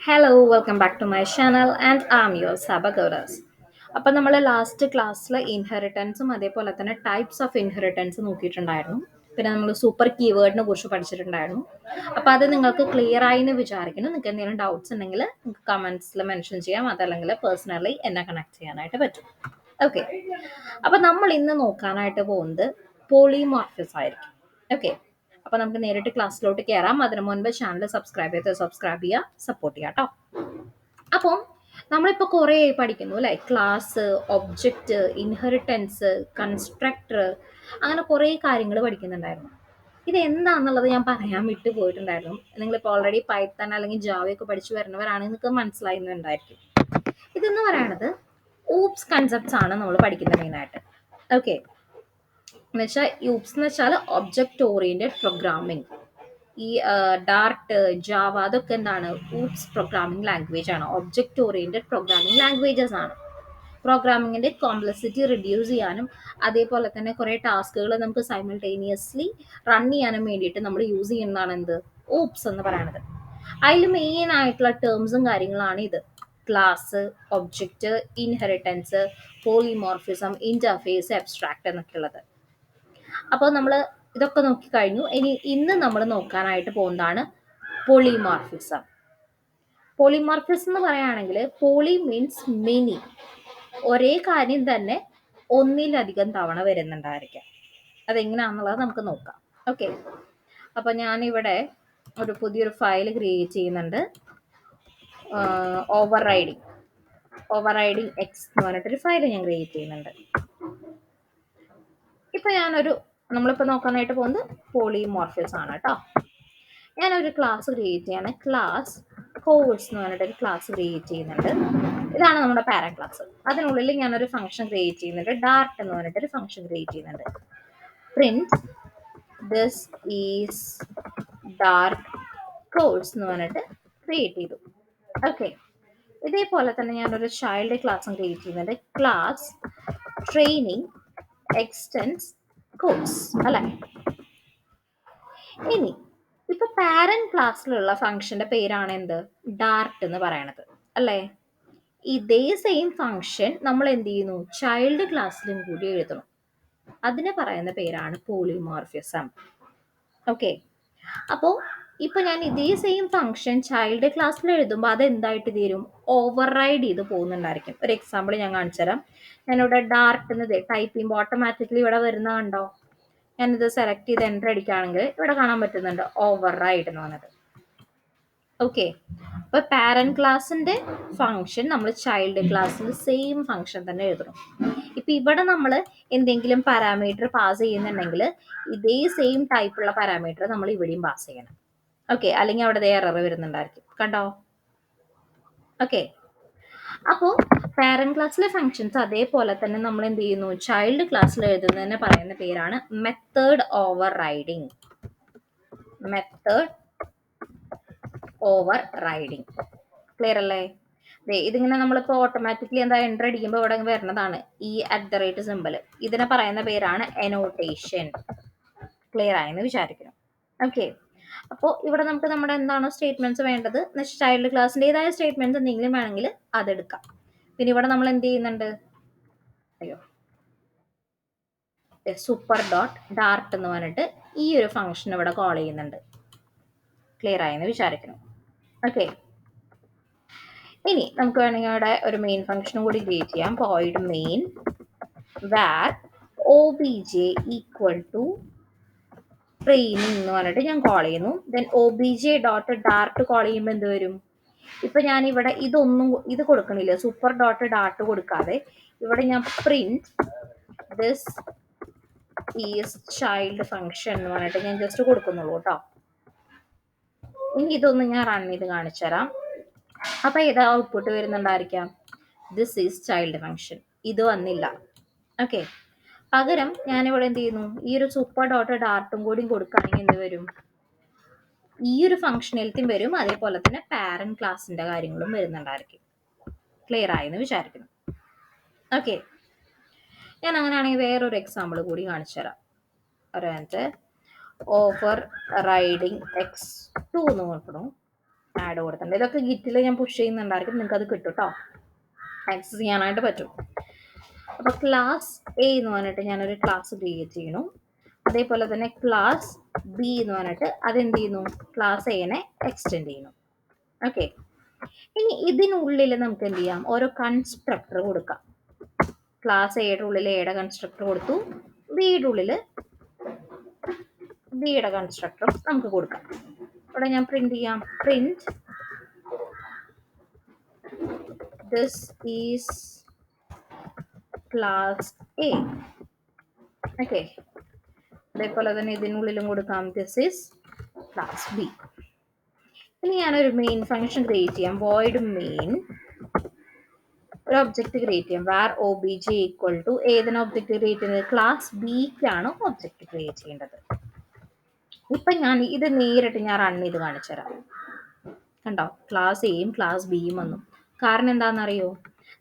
Hello welcome back to my channel and am your സബഗോറസ്. അപ്പം നമ്മൾ ലാസ്റ്റ് ക്ലാസ്സിൽ ഇൻഹെറിറ്റൻസും അതേപോലെ തന്നെ ടൈപ്സ് ഓഫ് ഇൻഹെറിറ്റൻസ് നോക്കിയിട്ടുണ്ടായിരുന്നു. പിന്നെ നമ്മൾ സൂപ്പർ കീവേഡിനെ കുറിച്ച് പഠിച്ചിട്ടുണ്ടായിരുന്നു. അപ്പോൾ അത് നിങ്ങൾക്ക് ക്ലിയർ ആയി എന്ന് വിചാരിക്കുന്നു. നിങ്ങൾക്ക് എന്തെങ്കിലും ഡൗട്ട്സ് ഉണ്ടെങ്കിൽ നിങ്ങൾക്ക് കമൻസിൽ മെൻഷൻ ചെയ്യാം, അതല്ലെങ്കിൽ പേഴ്സണലി എന്നെ കണക്ട് ചെയ്യാനായിട്ട് പറ്റും. ഓക്കെ, അപ്പം നമ്മൾ ഇന്ന് നോക്കാനായിട്ട് പോകുന്നത് പോളിമോർഫിസ് ആയിരിക്കും. ഓക്കെ, അപ്പോൾ നമുക്ക് നേരിട്ട് ക്ലാസ്സിലോട്ട് കയറാം. അതിനു മുൻപ് ചാനൽ സബ്സ്ക്രൈബ് ചെയ്യുക, സപ്പോർട്ട് ചെയ്യാം കേട്ടോ. അപ്പം നമ്മളിപ്പോൾ കുറേ പഠിക്കുന്നു അല്ലേ? ക്ലാസ്, ഒബ്ജക്റ്റ്, ഇൻഹെറിറ്റൻസ്, കൺസ്ട്രക്ടർ, അങ്ങനെ കുറേ കാര്യങ്ങൾ പഠിക്കുന്നുണ്ടായിരുന്നു. ഇത് എന്താണെന്നുള്ളത് ഞാൻ പറയാൻ വിട്ടു പോയിട്ടുണ്ടായിരുന്നു. നിങ്ങളിപ്പോൾ ഓൾറെഡി പൈത്തൺ അല്ലെങ്കിൽ ജാവയൊക്കെ പഠിച്ചു വരുന്നവരാണെങ്കിൽ നിങ്ങൾക്ക് മനസ്സിലായിരുന്നുണ്ടായിരിക്കും. ഇതെന്ന് പറയുന്നത് ഊപ്സ് കൺസെപ്റ്റ്സ് ആണ് നമ്മൾ പഠിക്കുന്നത് മെയിനായിട്ട്. ഓക്കെ, എന്ന് വെച്ചാൽ യൂപ്സ് എന്ന് വെച്ചാൽ ഒബ്ജക്റ്റ് ഓറിയന്റഡ് പ്രോഗ്രാമിംഗ്. ഈ ഡാർട്ട്, ജാവ അതൊക്കെ എന്താണ്? ഊപ്സ് പ്രോഗ്രാമിംഗ് ലാംഗ്വേജ് ആണ്, ഒബ്ജക്റ്റ് ഓറിയന്റഡ് പ്രോഗ്രാമിംഗ് ലാംഗ്വേജസ് ആണ്. പ്രോഗ്രാമിങ്ങിന്റെ കോംപ്ലക്സിറ്റി റിഡ്യൂസ് ചെയ്യാനും അതേപോലെ തന്നെ കുറേ ടാസ്കുകൾ നമുക്ക് സൈമിൾട്ടേനിയസ്ലി റൺ ചെയ്യാനും വേണ്ടിയിട്ട് നമ്മൾ യൂസ് ചെയ്യുന്നതാണ് എന്ത്? ഊപ്സ് എന്ന് പറയുന്നത്. അതിൽ മെയിൻ ആയിട്ടുള്ള ടേംസും കാര്യങ്ങളാണ് ഇത്: class, object, inheritance, polymorphism, interface, abstract എന്നൊക്കെ ഉള്ളത്. അപ്പോൾ നമ്മൾ ഇതൊക്കെ നോക്കിക്കഴിഞ്ഞു. ഇന്ന് നമ്മൾ നോക്കാനായിട്ട് പോകുന്നതാണ് പോളിമോർഫിസം. പോളിമോർഫിസം എന്ന് പറയുകയാണെങ്കിൽ പോളി മീൻസ് മെനി, ഒരേ കാര്യം തന്നെ ഒന്നിലധികം തവണ വരുന്നുണ്ടായിരിക്കാം. അതെങ്ങനെയാണെന്നുള്ളത് നമുക്ക് നോക്കാം. ഓക്കെ, അപ്പോൾ ഞാനിവിടെ ഒരു പുതിയൊരു ഫയൽ ക്രിയേറ്റ് ചെയ്യുന്നുണ്ട്. ഓവർ റൈഡിങ് എക്സ് എന്ന് പറഞ്ഞിട്ടൊരു ഫയൽ ഞാൻ ക്രിയേറ്റ് ചെയ്യുന്നുണ്ട്. ഇപ്പൊ നമ്മളിപ്പോൾ നോക്കാനായിട്ട് പോകുന്നത് പോളിമോർഫിസം ആണ് കേട്ടോ. ഞാനൊരു ക്ലാസ് ക്രിയേറ്റ് ചെയ്യാണ്. ക്ലാസ് കോഴ്സ് എന്ന് പറഞ്ഞിട്ടൊരു ക്ലാസ് ക്രിയേറ്റ് ചെയ്യുന്നുണ്ട്. ഇതാണ് നമ്മുടെ പാരന്റ് ക്ലാസ്. അതിനുള്ളിൽ ഞാനൊരു ഫംഗ്ഷൻ ക്രിയേറ്റ് ചെയ്യുന്നുണ്ട്. ഡാർട്ട് എന്ന് പറഞ്ഞിട്ടൊരു ഫംഗ്ഷൻ ക്രിയേറ്റ് ചെയ്യുന്നുണ്ട്. Print this is Dart course എന്ന് പറഞ്ഞിട്ട് ക്രിയേറ്റ് ചെയ്തു. ഓക്കെ, ഇതേപോലെ തന്നെ ഞാനൊരു ചൈൽഡ് ക്ലാസ്സും ക്രിയേറ്റ് ചെയ്യുന്നുണ്ട്. ക്ലാസ് ട്രെയിനിങ് എക്സ്റ്റൻസ് കോഴ്സ് അല്ലെ. ഇനി ഇപ്പൊ പാരന്റ് ക്ലാസ്സിലുള്ള ഫംഗ്ഷന്റെ പേരാണ് എന്ത്? ഡാർട്ട് എന്ന് പറയണത് അല്ലേ. ഇതേ സെയിം ഫംഗ്ഷൻ നമ്മൾ എന്ത് ചെയ്യുന്നു? ചൈൽഡ് ക്ലാസ്സിലും കൂടി എഴുതണം. അതിനെ പറയുന്ന പേരാണ് പോളിമോർഫിസം. ഓക്കെ, അപ്പോൾ ഇപ്പൊ ഞാൻ ഇതേ സെയിം ഫംഗ്ഷൻ ചൈൽഡ് ക്ലാസ്സിൽ എഴുതുമ്പോൾ അത് എന്തായിട്ട് തീരും? ഓവർ റൈഡ് ചെയ്ത് പോകുന്നുണ്ടായിരിക്കും. ഒരു എക്സാമ്പിൾ ഞാൻ കാണിച്ചു തരാം. ഞാനിവിടെ ഡാർട്ട് എന്ന് ടൈപ്പ് ചെയ്യുമ്പോൾ ഓട്ടോമാറ്റിക്കലി ഇവിടെ വരുന്ന കണ്ടോ? ഞാനിത് സെലക്ട് ചെയ്ത് എൻ്റർ അടിക്കുകയാണെങ്കിൽ ഇവിടെ കാണാൻ പറ്റുന്നുണ്ട് ഓവർ റൈഡ് എന്ന് പറഞ്ഞത്. ഓക്കെ, അപ്പൊ പാരന്റ് ക്ലാസ്സിന്റെ ഫംഗ്ഷൻ നമ്മൾ ചൈൽഡ് ക്ലാസ്സിൽ സെയിം ഫംഗ്ഷൻ തന്നെ എഴുതണം. ഇപ്പൊ ഇവിടെ നമ്മൾ എന്തെങ്കിലും പാരാമീറ്റർ പാസ് ചെയ്യുന്നുണ്ടെങ്കിൽ ഇതേ സെയിം ടൈപ്പുള്ള പാരാമീറ്റർ നമ്മൾ ഇവിടെയും പാസ് ചെയ്യണം. ഓക്കെ, അല്ലെങ്കിൽ അവിടെ എറർ വരുന്നുണ്ടായിരിക്കും. കണ്ടോ? ഓക്കെ, അപ്പോൾ പാരന്റ് ക്ലാസ്സിലെ ഫങ്ഷൻസ് അതേപോലെ തന്നെ നമ്മൾ എന്ത് ചെയ്യുന്നു? ചൈൽഡ് ക്ലാസ്സിൽ എഴുതുന്നതിന് പറയുന്ന പേരാണ് മെത്തേഡ് ഓവർ റൈഡിങ്. ക്ലിയർ അല്ലേ? ഇതിങ്ങനെ നമ്മളിപ്പോൾ ഓട്ടോമാറ്റിക്കലി എന്താ എൻ്റർ അടിക്കുമ്പോൾ ഇവിടെ വരുന്നതാണ് ഈ @ സിമ്പിൾ. ഇതിനെ പറയുന്ന പേരാണ് എനോട്ടേഷൻ. ക്ലിയർ ആയെന്ന് വിചാരിക്കുന്നു. ഓക്കെ, അപ്പോൾ ഇവിടെ നമുക്ക് നമ്മുടെ എന്താണോ സ്റ്റേറ്റ്മെന്റ്സ് വേണ്ടത്, ചൈൽഡ് ക്ലാസ്സിൻ്റെ ഏതായ സ്റ്റേറ്റ്മെന്റ്സ് എന്തെങ്കിലും വേണമെങ്കിൽ അതെടുക്കാം. പിന്നെ ഇവിടെ നമ്മൾ എന്ത് ചെയ്യുന്നുണ്ട്? സൂപ്പർ ഡോട്ട് ഡാർട്ട് എന്ന് പറഞ്ഞിട്ട് ഈ ഒരു ഫംഗ്ഷൻ ഇവിടെ കോൾ ചെയ്യുന്നുണ്ട്. ക്ലിയർ ആയെന്ന് വിചാരിക്കുന്നു. ഓക്കെ, ഇനി നമുക്ക് വേണമെങ്കിൽ ഇവിടെ ഒരു മെയിൻ ഫംഗ്ഷനും കൂടി ക്രിയേറ്റ് ചെയ്യാം. void main var obj equal to training എന്ന് പറഞ്ഞിട്ട് ഞാൻ കോൾ ചെയ്യുന്നു. Then obj dot dart call ചെയ്യുമ്പോൾ എന്ത് വരും? ഇപ്പൊ ഞാൻ ഇവിടെ ഇത് കൊടുക്കണില്ല, സൂപ്പർ ഡോട്ട് ഡാർട്ട് കൊടുക്കാതെ ഇവിടെ ഞാൻ print this is child function എന്ന് പറഞ്ഞിട്ട് ഞാൻ ജസ്റ്റ് കൊടുക്കുന്നുള്ളൂ കേട്ടോ. ഇനി ഇതൊന്ന് ഞാൻ റൺ ചെയ്ത് കാണിച്ചു തരാം. അപ്പൊ ഏതാ ഔട്ട്പുട്ട് വരുന്നുണ്ടായിരിക്കാം? This is child function. ഇത് വന്നില്ല. ഓക്കെ, പകരം ഞാനിവിടെ എന്ത് ചെയ്യുന്നു? ഈ ഒരു സൂപ്പർ ഡോട്ട് ഡാർട്ടും കൂടി കൊടുക്കുകയാണെങ്കിൽ എന്ത് വരും? ഈ ഒരു ഫംഗ്ഷനാലിറ്റിയും വരും, അതേപോലെ തന്നെ പാരന്റ് ക്ലാസിന്റെ കാര്യങ്ങളും വരുന്നുണ്ടായിരിക്കും. ക്ലിയർ ആയെന്ന് വിചാരിക്കുന്നു. ഓക്കെ, ഞാൻ അങ്ങനെയാണെങ്കിൽ വേറൊരു എക്സാമ്പിൾ കൂടി കാണിച്ചു തരാം. ഓവർ റൈഡിങ് x2 എന്ന് നോക്കണം. ആഡ് കൊടുത്തിട്ടുണ്ട്. ഇതൊക്കെ ഗിറ്റിൽ ഞാൻ പുഷ് ചെയ്യുന്നുണ്ടായിരിക്കും, നിങ്ങൾക്ക് അത് കിട്ടും കേട്ടോ, ആക്സസ് ചെയ്യാനായിട്ട് പറ്റും. അപ്പോൾ ക്ലാസ് എ എന്ന് പറഞ്ഞിട്ട് ഞാനൊരു ക്ലാസ് ക്രിയേറ്റ് ചെയ്യണു. അതേപോലെ തന്നെ ക്ലാസ് ബി എന്ന് പറഞ്ഞിട്ട് അതെന്ത് ചെയ്യുന്നു, ക്ലാസ് എനെ എക്സ്റ്റെൻഡ് ചെയ്യുന്നു. ഓക്കെ, ഇനി ഇതിനുള്ളിൽ നമുക്ക് എന്ത് ചെയ്യാം, ഓരോ കൺസ്ട്രക്ടർ കൊടുക്കാം. ക്ലാസ് എയുടെ ഉള്ളിൽ എയുടെ കൺസ്ട്രക്ടർ കൊടുത്തു, ബിയുടെ ഉള്ളിൽ ബിയുടെ കൺസ്ട്രക്ടർ നമുക്ക് കൊടുക്കാം. ഇവിടെ ഞാൻ പ്രിന്റ് ചെയ്യാം, print this is class A. Okay, അതേപോലെ തന്നെ ഇതിനുള്ളിലും കൊടുക്കാം ദിസ് ഈസ് ക്ലാസ് ബി. ഇനി ഞാനൊരു മെയിൻ ഫംഗ്ഷൻ ക്രിയേറ്റ് ചെയ്യാം, വോയിഡ് മെയിൻ, ഒരു ഒബ്ജക്റ്റ് ക്രിയേറ്റ് ചെയ്യാം, വാർ obj ഈക്വൽ ടു ഏതിന് ഒബ്ജക്റ്റ് ക്രിയേറ്റ് ചെയ്യുന്നത്, ക്ലാസ് ബിക്കാണ് ഒബ്ജക്റ്റ് ക്രിയേറ്റ് ചെയ്യേണ്ടത്. ഇപ്പൊ ഞാൻ ഇത് നേരിട്ട് ഞാൻ റൺ ചെയ്ത് കാണിച്ചു തരാം. കണ്ടോ, ക്ലാസ് എയും ക്ലാസ് ബിയും വന്നു. കാരണം എന്താണെന്നറിയോ,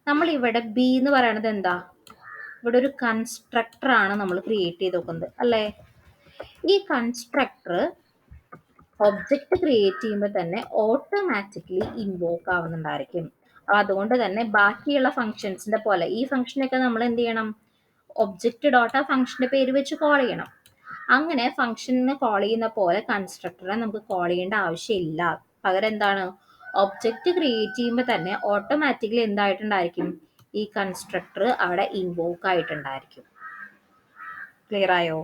നമ്മൾ ഇവിടെ ബി എന്ന് പറയണത് എന്താ, ഇവിടെ ഒരു കൺസ്ട്രക്ടർ ആണ് നമ്മൾ ക്രിയേറ്റ് ചെയ്ത് നോക്കുന്നത് അല്ലേ. ഈ കൺസ്ട്രക്ടർ ഒബ്ജക്റ്റ് ക്രിയേറ്റ് ചെയ്യുമ്പോൾ തന്നെ ഓട്ടോമാറ്റിക്കലി ഇൻവോക്ക് ആവുന്നുണ്ടായിരിക്കും. അതുകൊണ്ട് തന്നെ ബാക്കിയുള്ള ഫംഗ്ഷൻസിന്റെ പോലെ ഈ ഫംഗ്ഷനൊക്കെ നമ്മൾ എന്ത് ചെയ്യണം, ഒബ്ജക്റ്റ് ഡോട്ട് ആ ഫംഗ്ഷന്റെ പേര് വെച്ച് കോൾ ചെയ്യണം. അങ്ങനെ ഫംഗ്ഷനെ കോൾ ചെയ്യുന്ന പോലെ കൺസ്ട്രക്ടറെ നമുക്ക് കോൾ ചെയ്യേണ്ട ആവശ്യമില്ല. പകരം എന്താണ്, ഒബ്ജക്റ്റ് ക്രിയേറ്റ് ചെയ്യുമ്പോൾ തന്നെ ഓട്ടോമാറ്റിക്കലി എന്തായിട്ടുണ്ടായിരിക്കും, ഈ കൺസ്ട്രക്ടർ അവിടെ ഇൻവോക്ക് ആയിട്ടുണ്ടായിരിക്കും. ക്ലിയർ ആയോ?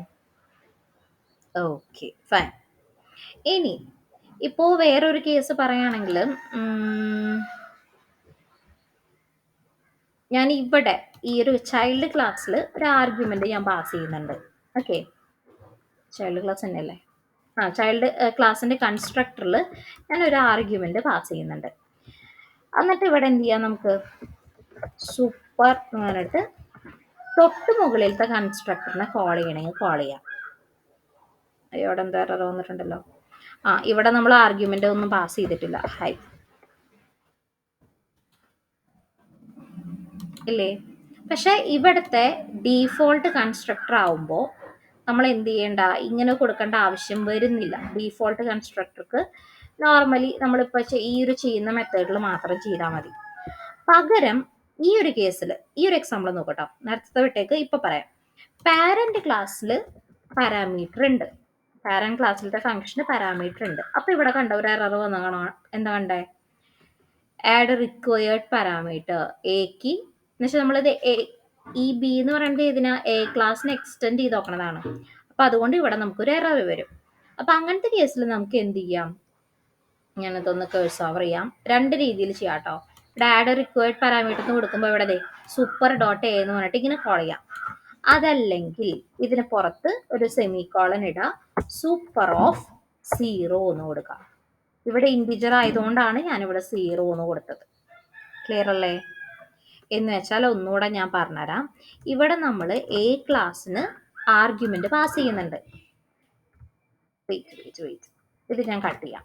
Okay, fine. ഇനി ഇപ്പോ വേറൊരു കേസ് പറയുകയാണെങ്കിൽ, ഞാൻ ഇവിടെ ഈ ഒരു ചൈൽഡ് ക്ലാസ്സിൽ ഒരു ആർഗ്യുമെന്റ് ഞാൻ പാസ് ചെയ്യുന്നുണ്ട്. ഓക്കെ, ചൈൽഡ് ക്ലാസ് തന്നെയല്ലേ, ചൈൽഡ് ക്ലാസ്സിന്റെ കൺസ്ട്രക്ടറിൽ ഞാൻ ഒരു ആർഗ്യുമെന്റ് പാസ് ചെയ്യുന്നുണ്ട്. എന്നിട്ട് ഇവിടെ എന്ത് ചെയ്യാം, നമുക്ക് സൂപ്പർ എന്ന് പറഞ്ഞിട്ട് തൊട്ട് മുകളിലത്തെ കൺസ്ട്രക്ടറിനെ കോൾ ചെയ്യണമെങ്കിൽ കോൾ ചെയ്യാം. ഇവിടെ എന്താ എറർ വന്നിട്ടുണ്ടല്ലോ, ഇവിടെ നമ്മൾ ആർഗ്യുമെന്റ് ഒന്നും പാസ് ചെയ്തിട്ടില്ല, ഹൈ ഇല്ലേ. പക്ഷെ ഇവിടുത്തെ ഡീഫോൾട്ട് കൺസ്ട്രക്ടർ ആവുമ്പോൾ നമ്മൾ എന്ത് ചെയ്യേണ്ട, ഇങ്ങനെ കൊടുക്കേണ്ട ആവശ്യം വരുന്നില്ല. ഡീഫോൾട്ട് കൺസ്ട്രക്ടർക്ക് നോർമലി നമ്മളിപ്പോൾ ഈ ഒരു ചെയ്യുന്ന മെത്തേഡിൽ മാത്രം ചെയ്താൽ മതി. പകരം ഈ ഒരു കേസിൽ ഈ ഒരു എക്സാമ്പിൾ നോക്കട്ടോ, നേരത്തെ വിട്ടേക്ക് ഇപ്പൊ പറയാം. പാരന്റ് ക്ലാസ്സിൽ പാരാമീറ്റർ ഉണ്ട്, പാരന്റ് ക്ലാസ്സിലത്തെ ഫംഗ്ഷന് പാരാമീറ്റർ ഉണ്ട്. അപ്പൊ ഇവിടെ കണ്ട ഒരു എറർ വന്ന കാണാം, എന്താ കണ്ടേ, ആഡ് റിക്വയർഡ് പാരാമീറ്റർ എക്ക് എന്ന് വെച്ചാൽ നമ്മളിത് ഈ ബി എന്ന് പറയുന്നത് ഇതിന് എ ക്ലാസ്സിന് എക്സ്റ്റെൻഡ് ചെയ്ത് നോക്കണതാണ്. അപ്പൊ അതുകൊണ്ട് ഇവിടെ നമുക്കൊരു എറർ വരും. അപ്പൊ അങ്ങനത്തെ കേസിൽ നമുക്ക് എന്ത് ചെയ്യാം, ഞാനതൊന്ന് കേഴ്സ് ഓവർ ചെയ്യാം. രണ്ട് രീതിയിൽ ചെയ്യാം കേട്ടോ. ഇവിടെ ആഡ് റിക്വയർഡ് പാരാമീറ്റർ എന്ന് കൊടുക്കുമ്പോൾ ഇവിടെ സൂപ്പർ ഡോട്ട് എ എന്ന് പറഞ്ഞിട്ട് ഇങ്ങനെ കോൾ ചെയ്യാം. അതല്ലെങ്കിൽ ഇതിന് പുറത്ത് ഒരു സെമി കോളൻ ഇടാം, സൂപ്പർ ഓഫ് 0 എന്ന് കൊടുക്കാം. ഇവിടെ ഇൻറ്റിജർ ആയതുകൊണ്ടാണ് ഞാനിവിടെ 0 എന്ന് കൊടുത്തത്. ക്ലിയർ അല്ലേ? എന്ന് വെച്ചാൽ ഒന്നുകൂടെ ഞാൻ പറഞ്ഞുതരാം. ഇവിടെ നമ്മൾ എ ക്ലാസ്സിന് ആർഗ്യുമെന്റ് പാസ് ചെയ്യുന്നുണ്ട്. വെയിറ്റ്, ഇത് ഞാൻ കട്ട് ചെയ്യാം.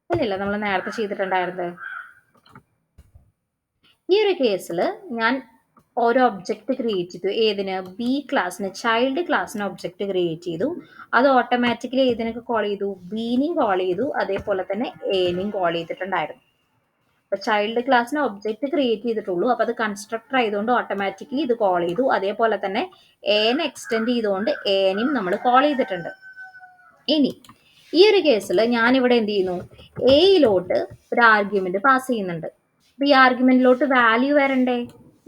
ഇല്ല, നമ്മൾ നേരത്തെ ചെയ്തിട്ടുണ്ടായിരുന്നത്. ഈ ഒരു കേസിൽ ഞാൻ ഓരോ ഒബ്ജക്റ്റ് ക്രിയേറ്റ് ചെയ്തു. ഏതിന്, ബി ക്ലാസ്സിന്, ചൈൽഡ് ക്ലാസ്സിന് ഒബ്ജക്റ്റ് ക്രിയേറ്റ് ചെയ്തു. അത് ഓട്ടോമാറ്റിക്കലി ഏതിനൊക്കെ കോൾ ചെയ്തു, ബീനെയും കോൾ ചെയ്തു, അതേപോലെ തന്നെ എനെയും കോൾ ചെയ്തിട്ടുണ്ടായിരുന്നു. അപ്പൊ ചൈൽഡ് ക്ലാസ്സിന് ഒബ്ജക്റ്റ് ക്രിയേറ്റ് ചെയ്തിട്ടുള്ളൂ, അപ്പൊ അത് കൺസ്ട്രക്ടർ ആയതുകൊണ്ട് ഓട്ടോമാറ്റിക്കലി ഇത് കോൾ ചെയ്തു. അതേപോലെ തന്നെ എനെ എക്സ്റ്റെൻഡ് ചെയ്തുകൊണ്ട് എനെയും നമ്മൾ കോൾ ചെയ്തിട്ടുണ്ട്. ഇനി ഈ ഒരു കേസിൽ ഞാനിവിടെ എന്ത് ചെയ്യുന്നു, എയിലോട്ട് ഒരു ആർഗ്യുമെന്റ് പാസ് ചെയ്യുന്നുണ്ട്. അപ്പൊ ഈ ആർഗ്യുമെന്റിലോട്ട് വാല്യൂ വരണ്ടേ,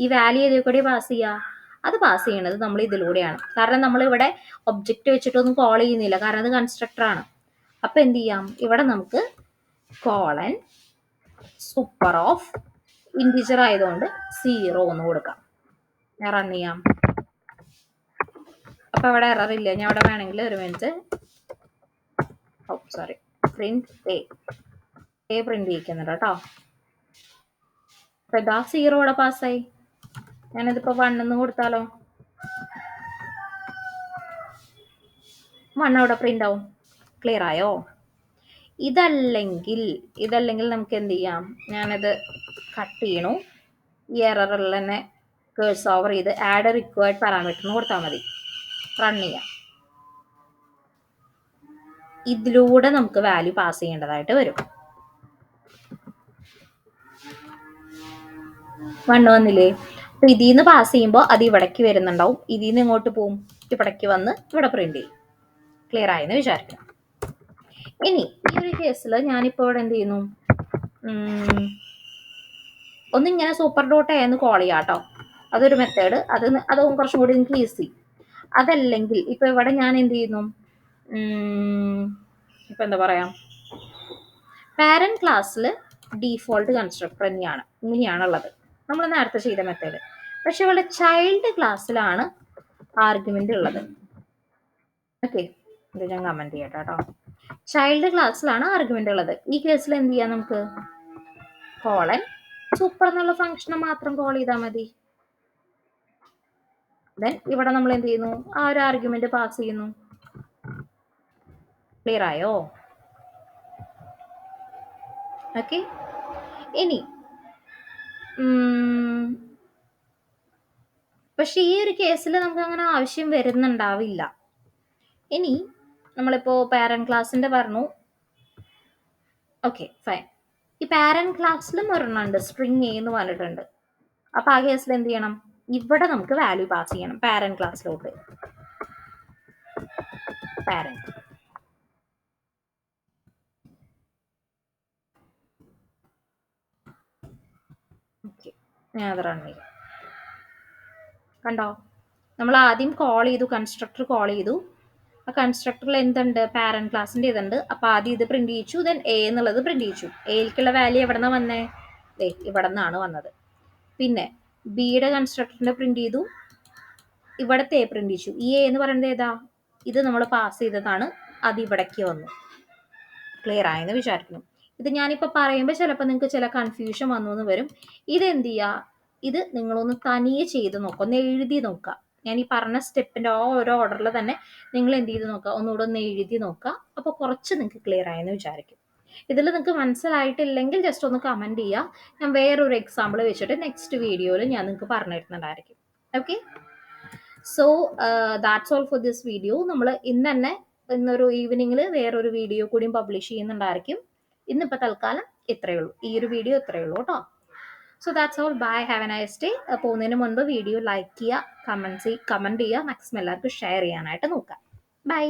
ഈ വാല്യൂ ഏതിൽ കൂടെ പാസ് ചെയ്യുക, അത് പാസ് ചെയ്യണത് നമ്മൾ ഇതിലൂടെയാണ്. കാരണം നമ്മൾ ഇവിടെ ഒബ്ജക്റ്റ് വെച്ചിട്ടൊന്നും കോൾ ചെയ്യുന്നില്ല, കാരണം അത് കൺസ്ട്രക്ടർ ആണ്. അപ്പൊ എന്ത് ചെയ്യാം, ഇവിടെ നമുക്ക് കോളൻ സൂപ്പർ ഓഫ് ഇൻറ്റിജർ ആയതുകൊണ്ട് 0 എന്ന് കൊടുക്കാം. ഞാൻ റൺ ചെയ്യാം. അപ്പൊ ഇവിടെ എറർ ഇല്ല. ഞാൻ ഇവിടെ വേണമെങ്കിൽ ഒരു മിനിറ്റ്, പ്രിന്റ് എ പ്രിന്റ് ചെയ്യിക്കുന്നുണ്ട് കേട്ടോ. അപ്പൊ ഇതാ 0 ഇവിടെ പാസ്സായി. ഞാനിതിപ്പോ 1 എന്ന് കൊടുത്താലോ, 1 അവിടെ പ്രിന്റ് ആവും. ക്ലിയർ ആയോ? ഇതല്ലെങ്കിൽ നമുക്ക് എന്ത് ചെയ്യാം, ഞാനത് കട്ട് ചെയ്യണു. ഈ എററിൽ തന്നെ കേഴ്സ് ഓവർ ചെയ്ത് ആഡ് റിക്വയർഡ് പാരാമീറ്ററിന് കൊടുത്താൽ മതി. റൺ ചെയ്യാം. ഇതിലൂടെ നമുക്ക് വാല്യൂ പാസ് ചെയ്യേണ്ടതായിട്ട് വരും. 1 വന്നില്ലേ? അപ്പൊ ഇതിന്ന് പാസ് ചെയ്യുമ്പോൾ അത് ഇവിടേക്ക് വരുന്നുണ്ടാവും. ഇതിന്ന് ഇങ്ങോട്ട് പോവും, ഇവിടേക്ക് വന്ന് ഇവിടെ പ്രിന്റ് ചെയ്യും. ക്ലിയർ ആയെന്ന് വിചാരിക്കാം. ഇനി ഈ ഒരു കേസിൽ ഞാനിപ്പോ ഇവിടെ എന്ത് ചെയ്യുന്നു, ഒന്നിങ്ങനെ സൂപ്പർ ഡോട്ട് എന്ന് കോൾ ചെയ്യാം കേട്ടോ. അതൊരു മെത്തേഡ്. അതും കുറച്ചും കൂടി എനിക്ക് ഈസി. അതല്ലെങ്കിൽ ഇപ്പൊ ഇവിടെ ഞാൻ എന്ത് ചെയ്യുന്നു, ഇപ്പൊ എന്താ പറയാ, പാരന്റ് ക്ലാസ്സിൽ ഡീഫോൾട്ട് കൺസ്ട്രക്ടർ തന്നെയാണ്, ഇങ്ങനെയാണുള്ളത് നമ്മൾ നേരത്തെ ചെയ്ത മെത്തേഡ്. പക്ഷെ ഇവിടെ ചൈൽഡ് ക്ലാസ്സിലാണ് ആർഗ്യുമെന്റ് ഉള്ളത്. ഓക്കെ, ഇത് ഞാൻ കമന്റ് ചെയ്യട്ടെ കേട്ടോ. ചൈൽഡ് ക്ലാസ്സിലാണ് ആർഗ്യുമെന്റ് ഉള്ളത്. ഈ കേസിൽ എന്ത് ചെയ്യാം, നമുക്ക് കോളൻ സൂപ്പർ എന്നുള്ള ഫംഗ്ഷനെ മാത്രം കോൾ ചെയ്താൽ മതി. ദെൻ ഇവിടെ നമ്മൾ എന്ത് ചെയ്യുന്നു, ആ ഒരു ആർഗ്യുമെന്റ് പാസ് ചെയ്യുന്നു. ക്ലിയർ ആയോ? ഓക്കെ. ഇനി പക്ഷെ ഈ ഒരു കേസിൽ നമുക്ക് അങ്ങനെ ആവശ്യം വരുന്നുണ്ടാവില്ല. ഇനി നമ്മളിപ്പോ പാരന്റ് ക്ലാസ്സിന്റെ പറഞ്ഞു. Okay fine. ഈ പാരന്റ് ക്ലാസ്സിലും ഒരെണ്ണമുണ്ട്, സ്ട്രിങ് എ എന്ന് പറഞ്ഞിട്ടുണ്ട്. അപ്പൊ ആ കേസിൽ എന്ത് ചെയ്യണം, ഇവിടെ നമുക്ക് വാല്യൂ പാസ് ചെയ്യണം പാരന്റ് ക്ലാസ്സിലോട്ട്. പാരന്റ് ഓക്കെ, ഞാൻ അത് റൺ ചെയ്യും. കണ്ടോ, നമ്മൾ ആദ്യം കോൾ ചെയ്തു, കൺസ്ട്രക്ടർ കോൾ ചെയ്തു. ആ കൺസ്ട്രക്ടറിൽ എന്തുണ്ട്, പാരന്റ് ക്ലാസ്സിന്റെ ഇതുണ്ട്. അപ്പൊ ആദ്യം ഇത് പ്രിന്റ് ചെയ്യിച്ചു, ദെൻ എ എന്നുള്ളത് പ്രിന്റ് ചെയ്യിച്ചു. എയിലേക്കുള്ള വാല്യൂ എവിടെ നിന്നാണ് വന്നേ, ഇവിടെ നിന്നാണ് വന്നത്. പിന്നെ ബിയുടെ കൺസ്ട്രക്ടറിന്റെ പ്രിന്റ് ചെയ്തു, ഇവിടത്തെ എ പ്രിന്റ് ചെയ്യിച്ചു. ഈ എ എന്ന് പറയുന്നത് ഏതാ, ഇത് നമ്മൾ പാസ് ചെയ്തതാണ്, അത് ഇവിടേക്ക് വന്നു. ക്ലിയർ ആയെന്ന് വിചാരിക്കുന്നു. ഇത് ഞാനിപ്പോൾ പറയുമ്പോൾ ചിലപ്പോൾ നിങ്ങൾക്ക് ചില കൺഫ്യൂഷൻ വന്നു എന്ന് വരും. ഇതെന്ത് ചെയ്യുക, ഇത് നിങ്ങളൊന്ന് തനിയെ ചെയ്ത് നോക്കുക, ഒന്ന് എഴുതി നോക്കുക. ഞാൻ ഈ പറഞ്ഞ സ്റ്റെപ്പിന്റെ ആ ഓരോ ഓർഡറിൽ തന്നെ നിങ്ങൾ എന്ത് ചെയ്ത് നോക്കുക, ഒന്നുകൂടെ ഒന്ന് എഴുതി നോക്കുക. അപ്പോൾ കുറച്ച് നിങ്ങൾക്ക് ക്ലിയർ ആയെന്ന് വിചാരിക്കും. ഇതിൽ നിങ്ങൾക്ക് മനസ്സിലായിട്ടില്ലെങ്കിൽ ജസ്റ്റ് ഒന്ന് കമന്റ് ചെയ്യുക. ഞാൻ വേറൊരു എക്സാമ്പിൾ വെച്ചിട്ട് നെക്സ്റ്റ് വീഡിയോയിൽ ഞാൻ നിങ്ങൾക്ക് പറഞ്ഞു തരുന്നുണ്ടായിരിക്കും. Okay, so that's all for this video. നമ്മൾ ഇന്ന് തന്നെ ഇന്നൊരു ഈവനിങ്ങിൽ വേറൊരു വീഡിയോ കൂടിയും പബ്ലിഷ് ചെയ്യുന്നുണ്ടായിരിക്കും. ഇന്നിപ്പോൾ തൽക്കാലം ഇത്രയേ ഉള്ളൂ, ഈ ഒരു വീഡിയോ ഇത്രയേ ഉള്ളൂ കേട്ടോ. So that's all, bye, have a nice day. പോകുന്നതിന് മുൻപ് വീഡിയോ ലൈക്ക് ചെയ്യുക, കമന്റ് ചെയ്യുക, മാക്സിമം എല്ലാവർക്കും ഷെയർ ചെയ്യാനായിട്ട് നോക്കാം. ബൈ.